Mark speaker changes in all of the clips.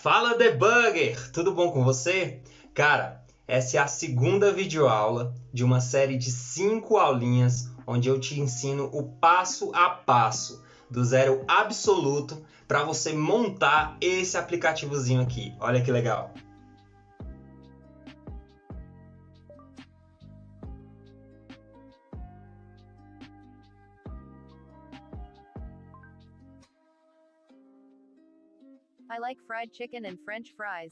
Speaker 1: Fala debugger, tudo bom com você? Cara, essa é a segunda videoaula de uma série de 5 aulinhas onde eu te ensino o passo a passo do zero absoluto para você montar esse aplicativozinho aqui. Olha que legal!
Speaker 2: I like fried chicken and French fries.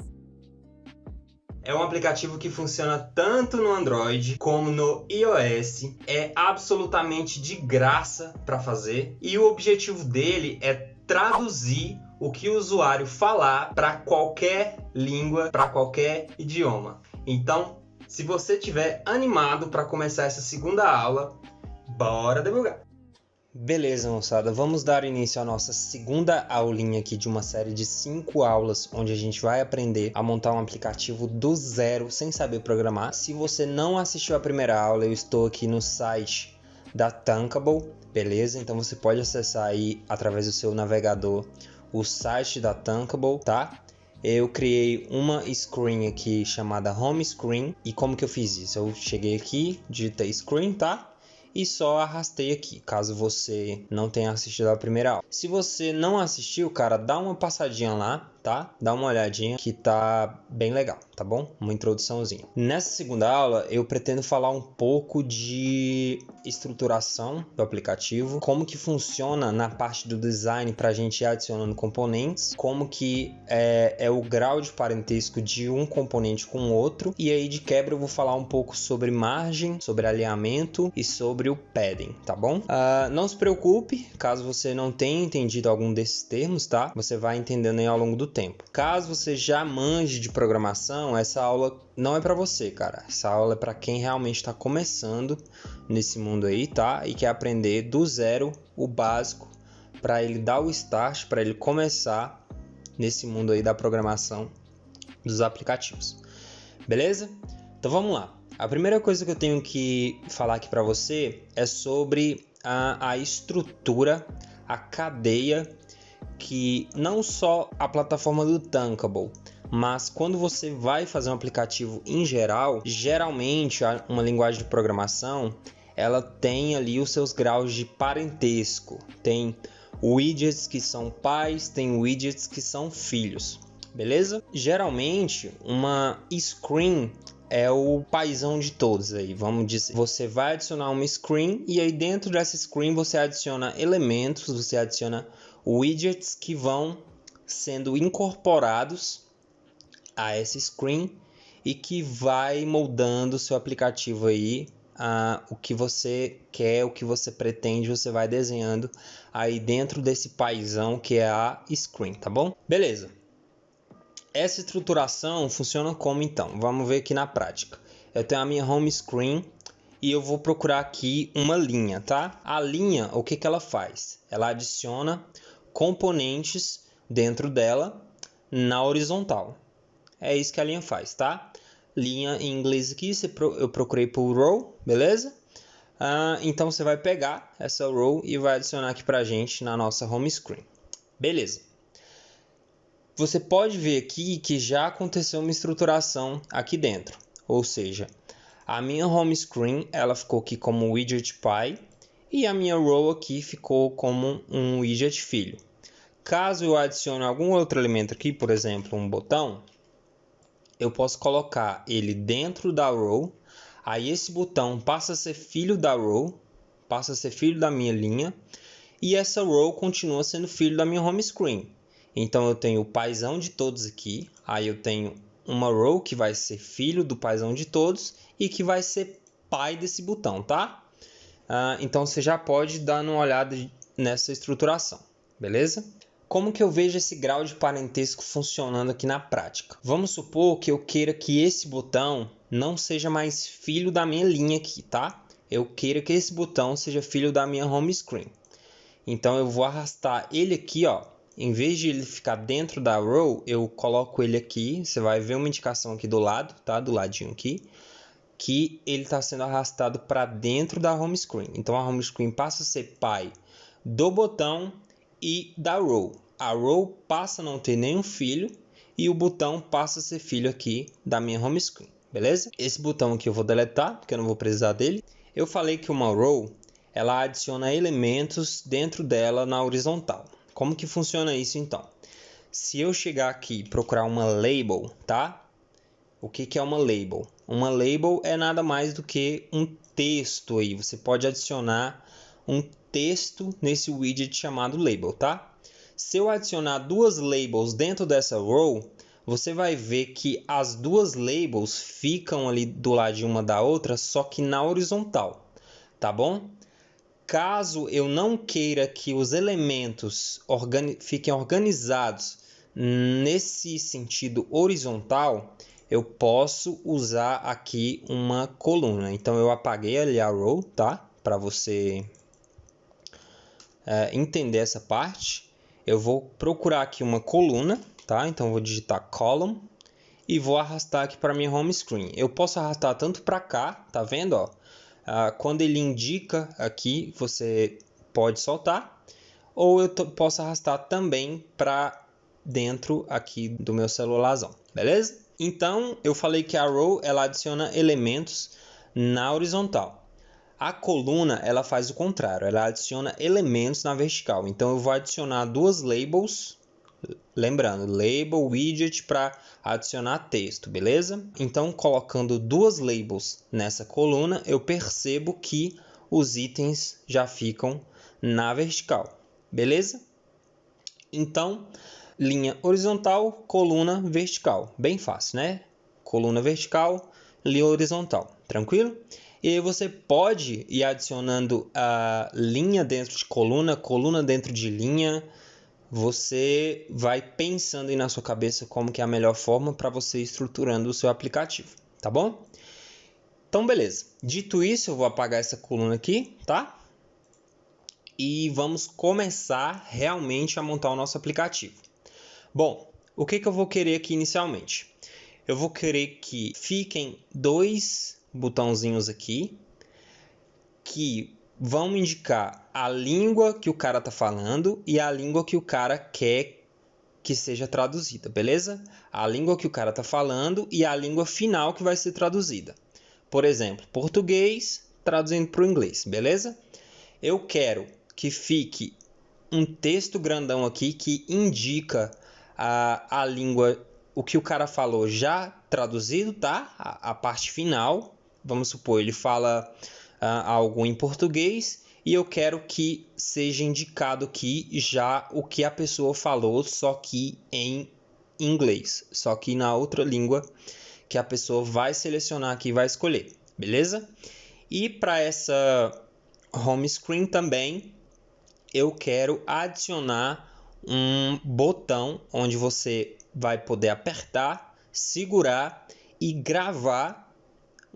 Speaker 1: É um aplicativo que funciona tanto no Android como no iOS. É absolutamente de graça para fazer e o objetivo dele é traduzir o que o usuário falar para qualquer língua, para qualquer idioma. Então, se você estiver animado para começar essa segunda aula, bora debugar! Beleza, moçada, vamos dar início à nossa segunda aulinha aqui de uma série de 5 aulas, onde a gente vai aprender a montar um aplicativo do zero, sem saber programar. Se você não assistiu a primeira aula, eu estou aqui no site da Thunkable, beleza? Então você pode acessar aí, através do seu navegador, o site da Thunkable, tá? Eu criei uma screen aqui chamada Home Screen. E como que eu fiz isso? Eu cheguei aqui, digitei Screen, tá? E só arrastei aqui, caso você não tenha assistido a primeira aula. Se você não assistiu, cara, dá uma passadinha lá, tá? Dá uma olhadinha que tá bem legal, tá bom? Uma introduçãozinha. Nessa segunda aula, eu pretendo falar um pouco de estruturação do aplicativo, como que funciona na parte do design para a gente ir adicionando componentes, como que é o grau de parentesco de um componente com o outro, e aí de quebra eu vou falar um pouco sobre margem, sobre alinhamento e sobre o padding, tá bom? Não se preocupe, caso você não tenha entendido algum desses termos, tá? Você vai entendendo aí ao longo do tempo. Caso você já manje de programação, essa aula não é para você, cara. Essa aula é para quem realmente está começando nesse mundo aí, tá? E quer aprender do zero o básico para ele dar o start, para ele começar nesse mundo aí da programação dos aplicativos. Beleza? Então vamos lá. A primeira coisa que eu tenho que falar aqui para você é sobre a estrutura, a cadeia que não só a plataforma do Thunkable, mas quando você vai fazer um aplicativo em geral, geralmente uma linguagem de programação, ela tem ali os seus graus de parentesco. Tem widgets que são pais, tem widgets que são filhos, beleza? Geralmente, uma screen é o paizão de todos aí, vamos dizer. Você vai adicionar uma screen e aí dentro dessa screen você adiciona elementos, você adiciona widgets que vão sendo incorporados a essa screen e que vai moldando o seu aplicativo aí, o que você quer, o que você pretende, você vai desenhando aí dentro desse paizão que é a screen, tá bom? Beleza. Essa estruturação funciona como então? Vamos ver aqui na prática. Eu tenho a minha home screen e eu vou procurar aqui uma linha, tá? A linha, o que ela faz? Ela adiciona componentes dentro dela na horizontal. É isso que a linha faz, tá? Linha em inglês aqui, eu procurei por row, beleza? Então você vai pegar essa row e vai adicionar aqui pra gente na nossa home screen. Beleza. Você pode ver aqui que já aconteceu uma estruturação aqui dentro. Ou seja, a minha home screen ela ficou aqui como widget pai e a minha row aqui ficou como um widget filho. Caso eu adicione algum outro elemento aqui, por exemplo, um botão, eu posso colocar ele dentro da row, aí esse botão passa a ser filho da row, passa a ser filho da minha linha, e essa row continua sendo filho da minha home screen. Então eu tenho o paizão de todos aqui, aí eu tenho uma row que vai ser filho do paizão de todos e que vai ser pai desse botão, tá? Então você já pode dar uma olhada nessa estruturação, beleza? Como que eu vejo esse grau de parentesco funcionando aqui na prática? Vamos supor que eu queira que esse botão não seja mais filho da minha linha aqui, tá? Eu queira que esse botão seja filho da minha home screen. Então eu vou arrastar ele aqui, ó. Em vez de ele ficar dentro da row, eu coloco ele aqui. Você vai ver uma indicação aqui do lado, tá? Do ladinho aqui. Que ele está sendo arrastado para dentro da home screen. Então a home screen passa a ser pai do botão e da row. A row passa a não ter nenhum filho e o botão passa a ser filho aqui da minha home screen, beleza? Esse botão aqui eu vou deletar, porque eu não vou precisar dele. Eu falei que uma row, ela adiciona elementos dentro dela na horizontal. Como que funciona isso então? Se eu chegar aqui e procurar uma label, tá? O que é uma label? Uma label é nada mais do que um texto aí. Você pode adicionar um texto nesse widget chamado label, tá? Se eu adicionar duas labels dentro dessa row, você vai ver que as duas labels ficam ali do lado de uma da outra, só que na horizontal, tá bom? Caso eu não queira que os elementos fiquem organizados nesse sentido horizontal, eu posso usar aqui uma coluna. Então eu apaguei ali a row, tá? Para você entender essa parte. Eu vou procurar aqui uma coluna, tá? Então eu vou digitar column e vou arrastar aqui para minha home screen. Eu posso arrastar tanto para cá, tá vendo, ó? Quando ele indica aqui, você pode soltar, ou eu posso arrastar também para dentro aqui do meu celularzão, beleza? Então, eu falei que a row ela adiciona elementos na horizontal. A coluna ela faz o contrário, ela adiciona elementos na vertical. Então, eu vou adicionar duas labels, lembrando, label, widget para adicionar texto, beleza? Então, colocando duas labels nessa coluna, eu percebo que os itens já ficam na vertical, beleza? Então, linha horizontal, coluna vertical. Bem fácil, né? Coluna vertical, linha horizontal. Tranquilo? E aí você pode ir adicionando a linha dentro de coluna, coluna dentro de linha. Você vai pensando aí na sua cabeça como que é a melhor forma para você ir estruturando o seu aplicativo, tá bom? Então, beleza. Dito isso, eu vou apagar essa coluna aqui, tá? E vamos começar realmente a montar o nosso aplicativo. Bom, o que eu vou querer aqui inicialmente? Eu vou querer que fiquem dois botãozinhos aqui que vão indicar a língua que o cara está falando e a língua que o cara quer que seja traduzida, beleza? A língua que o cara está falando e a língua final que vai ser traduzida. Por exemplo, português traduzindo para o inglês, beleza? Eu quero que fique um texto grandão aqui que indica a língua, o que o cara falou já traduzido, tá? A parte final, vamos supor, ele fala algo em português e eu quero que seja indicado aqui já o que a pessoa falou, só que em inglês, só que na outra língua que a pessoa vai selecionar aqui e vai escolher, beleza? E para essa home screen também eu quero adicionar um botão onde você vai poder apertar, segurar e gravar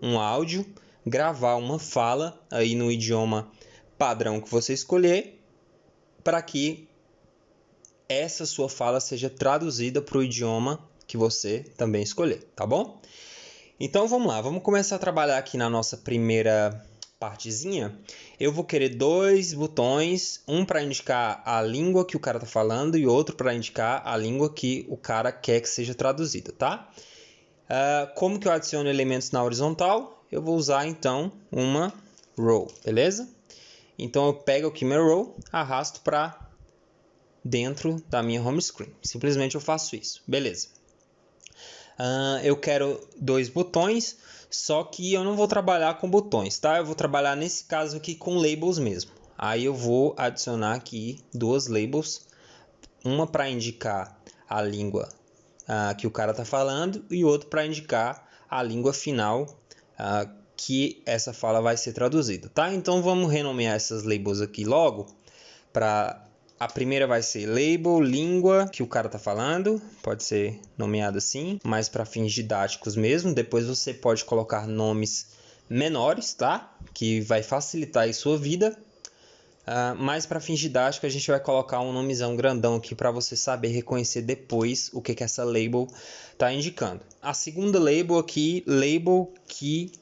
Speaker 1: um áudio, gravar uma fala aí no idioma padrão que você escolher, para que essa sua fala seja traduzida para o idioma que você também escolher, tá bom? Então vamos lá, vamos começar a trabalhar aqui na nossa primeira partezinha. Eu vou querer dois botões, um para indicar a língua que o cara está falando e outro para indicar a língua que o cara quer que seja traduzida, tá? Como que eu adiciono elementos na horizontal? Eu vou usar então uma row, beleza? Então eu pego aqui meu row, arrasto para dentro da minha home screen. Simplesmente eu faço isso, beleza? Eu quero dois botões, só que eu não vou trabalhar com botões, tá? Eu vou trabalhar nesse caso aqui com labels mesmo. Aí eu vou adicionar aqui duas labels, uma para indicar a língua que o cara está falando e outro para indicar a língua final que essa fala vai ser traduzida, tá? Então vamos renomear essas labels aqui logo. A primeira vai ser label, língua que o cara está falando, pode ser nomeado assim, mas para fins didáticos mesmo. Depois você pode colocar nomes menores, tá? Que vai facilitar a sua vida. Mas para fins didáticos a gente vai colocar um nomezão grandão aqui para você saber reconhecer depois o que essa label está indicando. A segunda label aqui, label que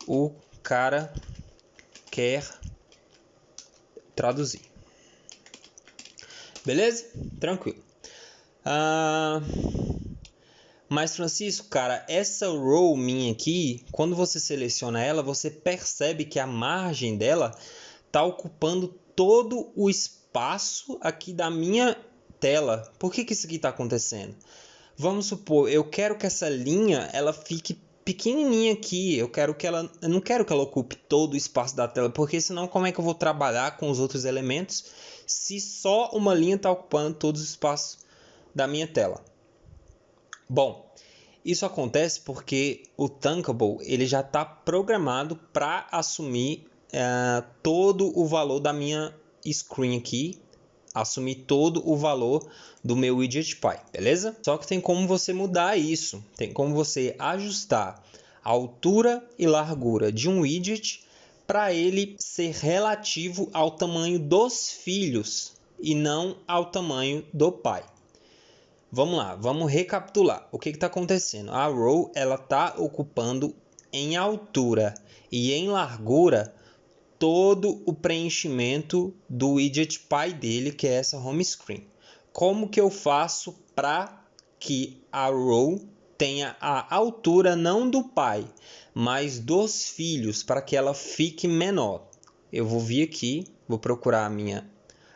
Speaker 1: o cara quer traduzir. Beleza? Tranquilo. Mas Francisco, cara, essa row minha aqui, quando você seleciona ela, você percebe que a margem dela está ocupando todo o espaço aqui da minha tela. Por que isso aqui está acontecendo? Vamos supor, eu quero que essa linha ela fique pequenininha aqui. Eu não quero que ela ocupe todo o espaço da tela, porque senão como é que eu vou trabalhar com os outros elementos se só uma linha está ocupando todo o espaço da minha tela? Bom, isso acontece porque o Thunkable ele já está programado para assumir todo o valor da minha screen aqui, assumir todo o valor do meu widget Py, beleza? Só que tem como você mudar isso, tem como você ajustar a altura e largura de um widget para ele ser relativo ao tamanho dos filhos e não ao tamanho do Py. Vamos lá, vamos recapitular. O que está acontecendo? A row ela está ocupando em altura e em largura todo o preenchimento do widget Py dele, que é essa home screen. Como que eu faço para que a row tenha a altura não do Py, mas dos filhos, para que ela fique menor? Eu vou vir aqui, vou procurar a minha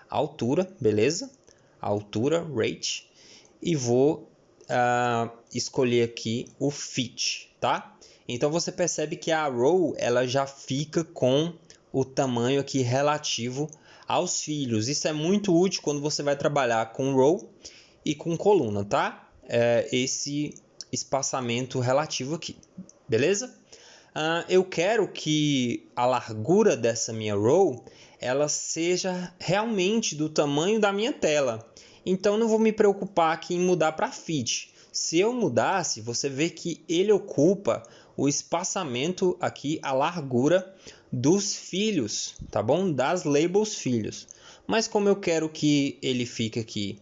Speaker 1: altura, beleza? Altura, rate, e vou escolher aqui o fit, tá? Então você percebe que a row ela já fica com o tamanho aqui relativo aos filhos. Isso é muito útil quando você vai trabalhar com row e com coluna, tá? Esse espaçamento relativo aqui, beleza? Eu quero que a largura dessa minha row ela seja realmente do tamanho da minha tela. Então não vou me preocupar aqui em mudar para fit. Se eu mudasse, você vê que ele ocupa o espaçamento aqui, a largura dos filhos, tá bom? Das labels filhos. Mas como eu quero que ele fique aqui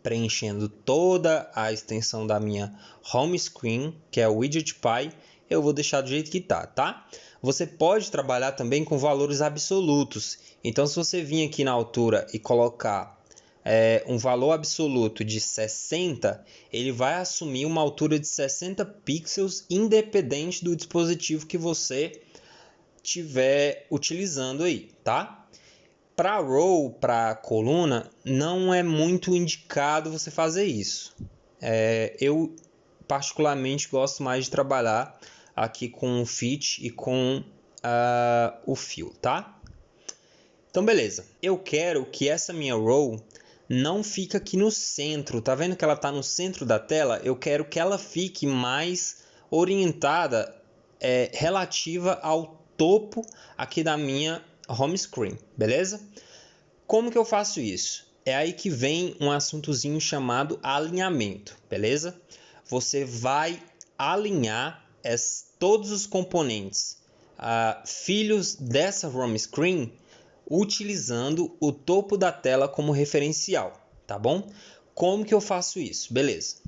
Speaker 1: preenchendo toda a extensão da minha home screen, que é o widget Py, eu vou deixar do jeito que tá? Você pode trabalhar também com valores absolutos. Então, se você vir aqui na altura e colocar um valor absoluto de 60, ele vai assumir uma altura de 60 pixels independente do dispositivo que você estiver utilizando aí, tá? Para row, para coluna, não é muito indicado você fazer isso. Eu particularmente gosto mais de trabalhar aqui com o fit e com o fill, tá? Então, beleza. Eu quero que essa minha row não fique aqui no centro. Tá vendo que ela está no centro da tela? Eu quero que ela fique mais orientada, relativa ao topo aqui da minha home screen, beleza? Como que eu faço isso? É aí que vem um assuntozinho chamado alinhamento, beleza? Você vai alinhar todos os componentes filhos dessa home screen utilizando o topo da tela como referencial, tá bom? Como que eu faço isso? Beleza.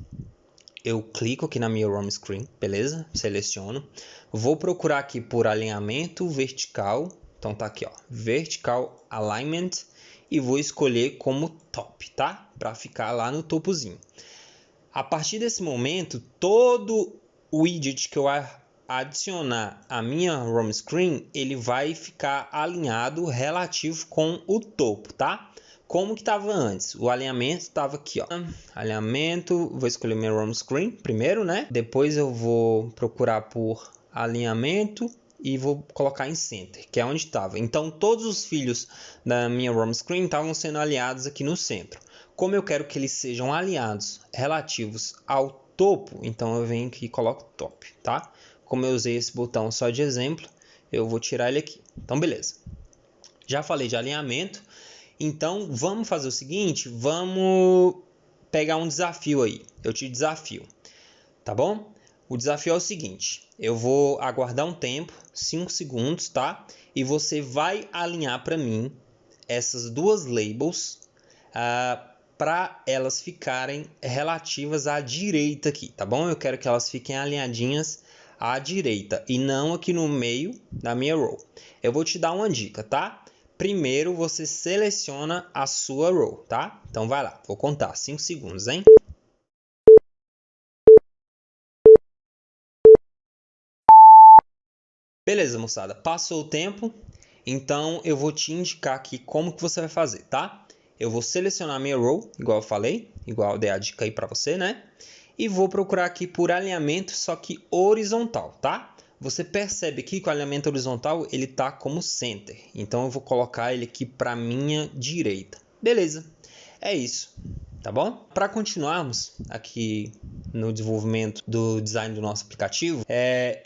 Speaker 1: Eu clico aqui na minha home screen, beleza? Seleciono. Vou procurar aqui por alinhamento vertical. Então tá aqui, ó, vertical alignment, e vou escolher como top, tá? Para ficar lá no topozinho. A partir desse momento, todo o widget que eu adicionar à minha home screen, ele vai ficar alinhado relativo com o topo, tá? Como que estava antes? O alinhamento estava aqui, ó. Alinhamento, vou escolher minha home screen primeiro, né? Depois eu vou procurar por alinhamento e vou colocar em center, que é onde estava. Então todos os filhos da minha home screen estavam sendo alinhados aqui no centro. Como eu quero que eles sejam alinhados relativos ao topo, então eu venho aqui e coloco top, tá? Como eu usei esse botão só de exemplo, eu vou tirar ele aqui. Então beleza. Já falei de alinhamento. Então, vamos fazer o seguinte, vamos pegar um desafio aí. Eu te desafio, tá bom? O desafio é o seguinte, eu vou aguardar um tempo, 5 segundos, tá? E você vai alinhar para mim essas duas labels para elas ficarem relativas à direita aqui, tá bom? Eu quero que elas fiquem alinhadinhas à direita e não aqui no meio da minha row. Eu vou te dar uma dica, tá? Primeiro você seleciona a sua row, tá? Então vai lá, vou contar 5 segundos, hein? Beleza, moçada. Passou o tempo, então eu vou te indicar aqui como que você vai fazer, tá? Eu vou selecionar minha row, igual eu falei, igual eu dei a dica aí para você, né? E vou procurar aqui por alinhamento, só que horizontal, tá? Você percebe aqui que o alinhamento horizontal ele tá como center. Então eu vou colocar ele aqui para minha direita. Beleza. É isso, tá bom? Para continuarmos aqui no desenvolvimento do design do nosso aplicativo,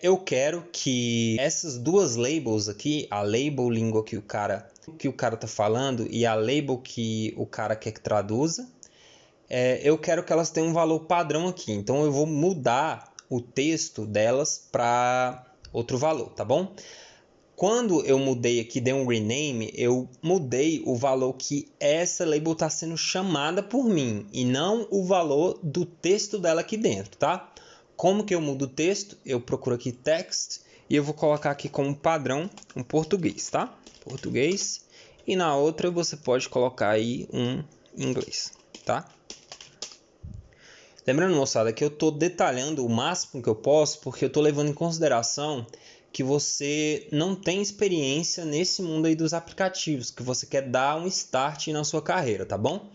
Speaker 1: eu quero que essas duas labels aqui, a label língua que o cara tá falando e a label que o cara quer que traduza, eu quero que elas tenham um valor padrão aqui. Então eu vou mudar o texto delas para outro valor, tá bom? Quando eu mudei aqui, dei um rename, eu mudei o valor que essa label está sendo chamada por mim e não o valor do texto dela aqui dentro, tá? Como que eu mudo o texto? Eu procuro aqui text e eu vou colocar aqui como padrão um português, tá? Português. E na outra você pode colocar aí um inglês, tá? Lembrando, moçada, que eu estou detalhando o máximo que eu posso porque eu estou levando em consideração que você não tem experiência nesse mundo aí dos aplicativos, que você quer dar um start na sua carreira, tá bom?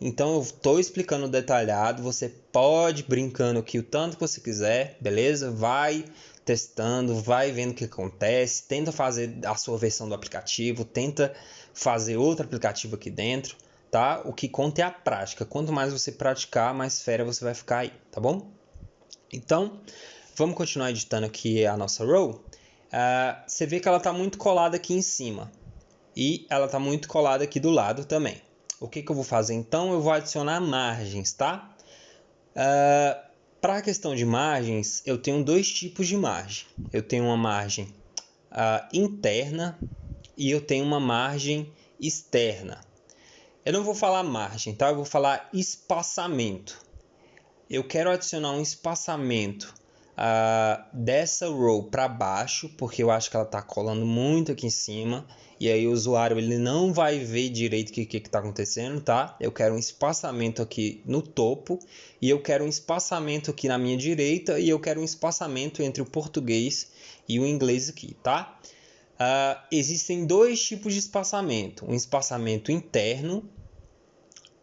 Speaker 1: Então eu estou explicando detalhado, você pode brincando aqui o tanto que você quiser, beleza? Vai testando, vai vendo o que acontece, tenta fazer a sua versão do aplicativo, tenta fazer outro aplicativo aqui dentro, tá? O que conta é a prática. Quanto mais você praticar, mais fera você vai ficar aí, tá bom? Então, vamos continuar editando aqui a nossa row. Você vê que ela está muito colada aqui em cima e ela está muito colada aqui do lado também. O que eu vou fazer então? Eu vou adicionar margens, tá? Para a questão de margens, eu tenho dois tipos de margem. Eu tenho uma margem interna e eu tenho uma margem externa. Eu não vou falar margem, tá? Eu vou falar espaçamento. Eu quero adicionar um espaçamento dessa row para baixo, porque eu acho que ela está colando muito aqui em cima. E aí o usuário ele não vai ver direito o que está acontecendo, tá? Eu quero um espaçamento aqui no topo. E eu quero um espaçamento aqui na minha direita. E eu quero um espaçamento entre o português e o inglês aqui, tá? Existem dois tipos de espaçamento. Um espaçamento interno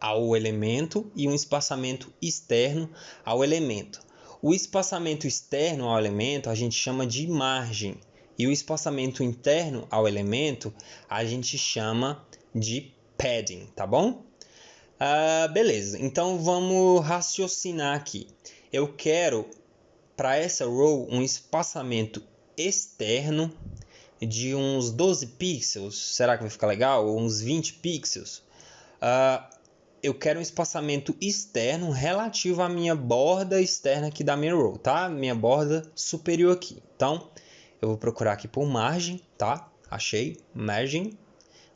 Speaker 1: ao elemento e um espaçamento externo ao elemento. O espaçamento externo ao elemento a gente chama de margem e o espaçamento interno ao elemento a gente chama de padding, tá bom? Beleza, então vamos raciocinar aqui. Eu quero para essa row um espaçamento externo de uns 12 pixels, será que vai ficar legal? Ou uns 20 pixels. Eu quero um espaçamento externo relativo à minha borda externa aqui da minha row, tá? Minha borda superior aqui. Então, eu vou procurar aqui por margem, tá? Achei, margem.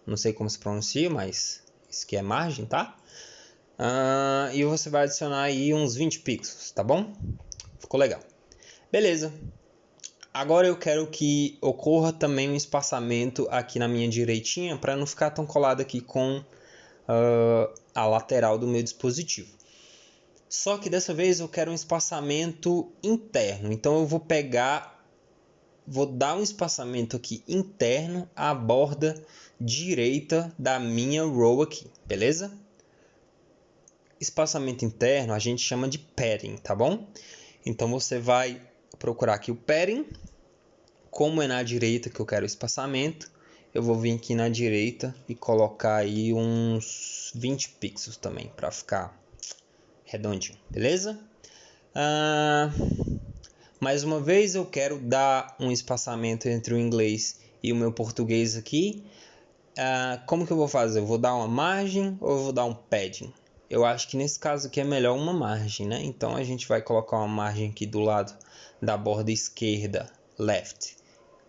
Speaker 1: Não sei como se pronuncia, mas isso aqui é margem, tá? E você vai adicionar aí uns 20 pixels, tá bom? Ficou legal. Beleza. Agora eu quero que ocorra também um espaçamento aqui na minha direitinha para não ficar tão colado aqui com a lateral do meu dispositivo. Só que dessa vez eu quero um espaçamento interno. Então eu vou dar um espaçamento aqui interno à borda direita da minha row aqui, beleza? Espaçamento interno a gente chama de padding, tá bom? Então você vai procurar aqui o padding. Como é na direita que eu quero o espaçamento, eu vou vir aqui na direita e colocar aí uns 20 pixels também para ficar redondinho, beleza? Mais uma vez eu quero dar um espaçamento entre o inglês e o meu português aqui. Como que eu vou fazer? Eu vou dar uma margem ou eu vou dar um padding? Eu acho que nesse caso aqui é melhor uma margem, né? Então a gente vai colocar uma margem aqui do lado da borda esquerda, left,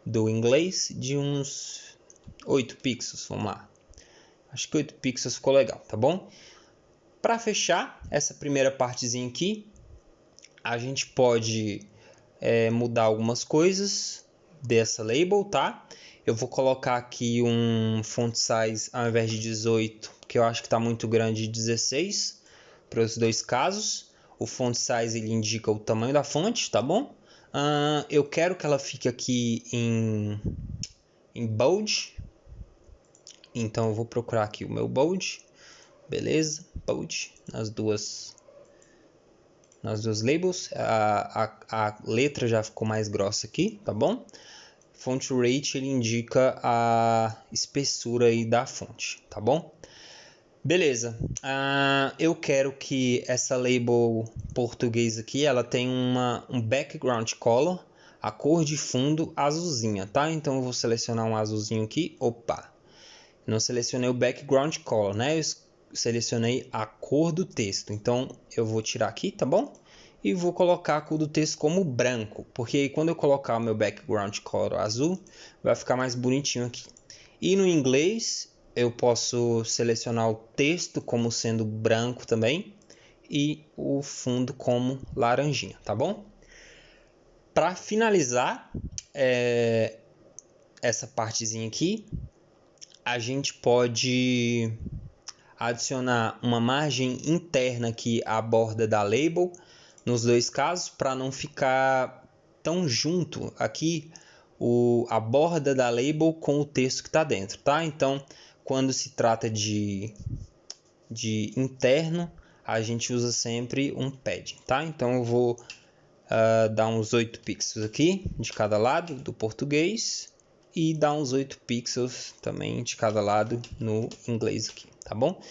Speaker 1: do inglês de uns 8 pixels, vamos lá. Acho que 8 pixels ficou legal, tá bom? Para fechar essa primeira partezinha aqui, a gente pode mudar algumas coisas dessa label, tá? Eu vou colocar aqui um font size ao invés de 18, que eu acho que está muito grande, 16 para os dois casos. O font size ele indica o tamanho da fonte, tá bom? Eu quero que ela fique aqui em bold. Então eu vou procurar aqui o meu bold. Beleza, bold nas duas labels. A letra já ficou mais grossa aqui, tá bom? Font rate ele indica a espessura aí da fonte, tá bom? Beleza, eu quero que essa label português aqui, ela tenha um background color, a cor de fundo azulzinha, tá? Então eu vou selecionar um azulzinho aqui, opa, não selecionei o background color, né? Eu selecionei a cor do texto, então eu vou tirar aqui, tá bom? E vou colocar a cor do texto como branco, porque aí quando eu colocar o meu background color azul, vai ficar mais bonitinho aqui. E no inglês, eu posso selecionar o texto como sendo branco também e o fundo como laranjinha, tá bom? Para finalizar essa partezinha aqui, a gente pode adicionar uma margem interna aqui à borda da label, nos dois casos, para não ficar tão junto aqui a borda da label com o texto que está dentro, tá? Então, quando se trata de interno, a gente usa sempre um padding, tá? Então eu vou dar uns 8 pixels aqui de cada lado do português e dar uns 8 pixels também de cada lado no inglês aqui, tá bom?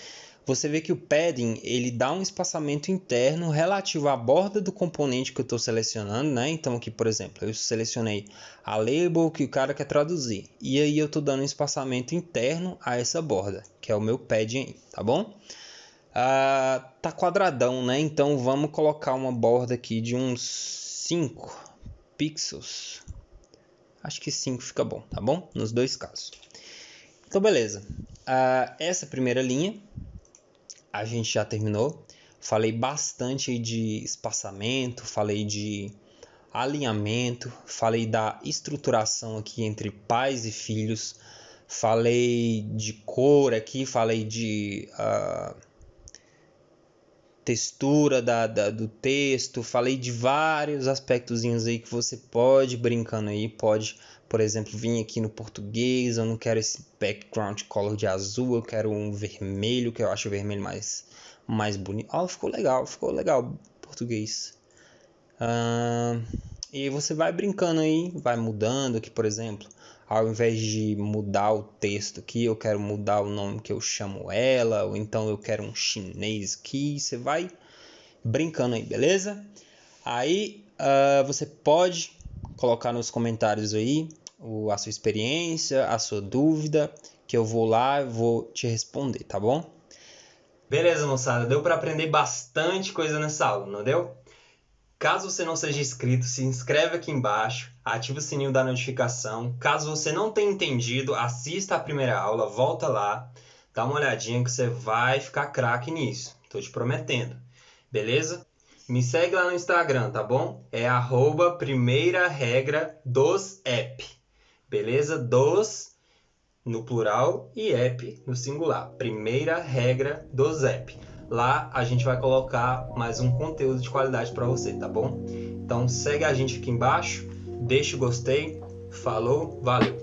Speaker 1: Você vê que o padding ele dá um espaçamento interno relativo à borda do componente que eu estou selecionando, né? Então aqui, por exemplo, eu selecionei a label que o cara quer traduzir. E aí eu estou dando um espaçamento interno a essa borda, que é o meu padding aí, tá bom? Tá quadradão, né? Então vamos colocar uma borda aqui de uns 5 pixels. Acho que 5 fica bom, tá bom? Nos dois casos. Então beleza. Essa primeira linha a gente já terminou. Falei bastante de espaçamento, falei de alinhamento, falei da estruturação aqui entre pais e filhos, falei de cor aqui, falei de textura do texto, falei de vários aspectozinhos aí que você pode brincando aí, pode, por exemplo, vir aqui no português, eu não quero esse background color de azul, eu quero um vermelho, que eu acho o vermelho mais bonito. Ficou legal português. E você vai brincando aí, vai mudando aqui, por exemplo, ao invés de mudar o texto aqui, eu quero mudar o nome que eu chamo ela, ou então eu quero um chinês aqui, você vai brincando aí, beleza? Aí você pode colocar nos comentários aí a sua experiência, a sua dúvida, que eu vou lá e vou te responder, tá bom? Beleza, moçada, deu para aprender bastante coisa nessa aula, não deu? Caso você não seja inscrito, se inscreve aqui embaixo, ativa o sininho da notificação. Caso você não tenha entendido, assista a primeira aula, volta lá, dá uma olhadinha que você vai ficar craque nisso. Tô te prometendo, beleza? Me segue lá no Instagram, tá bom? É @primeiraregra2app, beleza? Dos no plural e app no singular. Primeira regra dos app. Lá a gente vai colocar mais um conteúdo de qualidade para você, tá bom? Então segue a gente aqui embaixo, deixa o gostei, falou, valeu!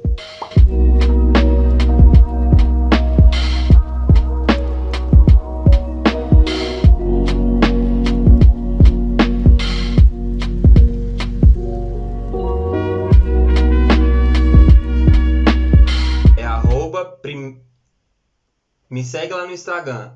Speaker 1: Me segue lá no Instagram.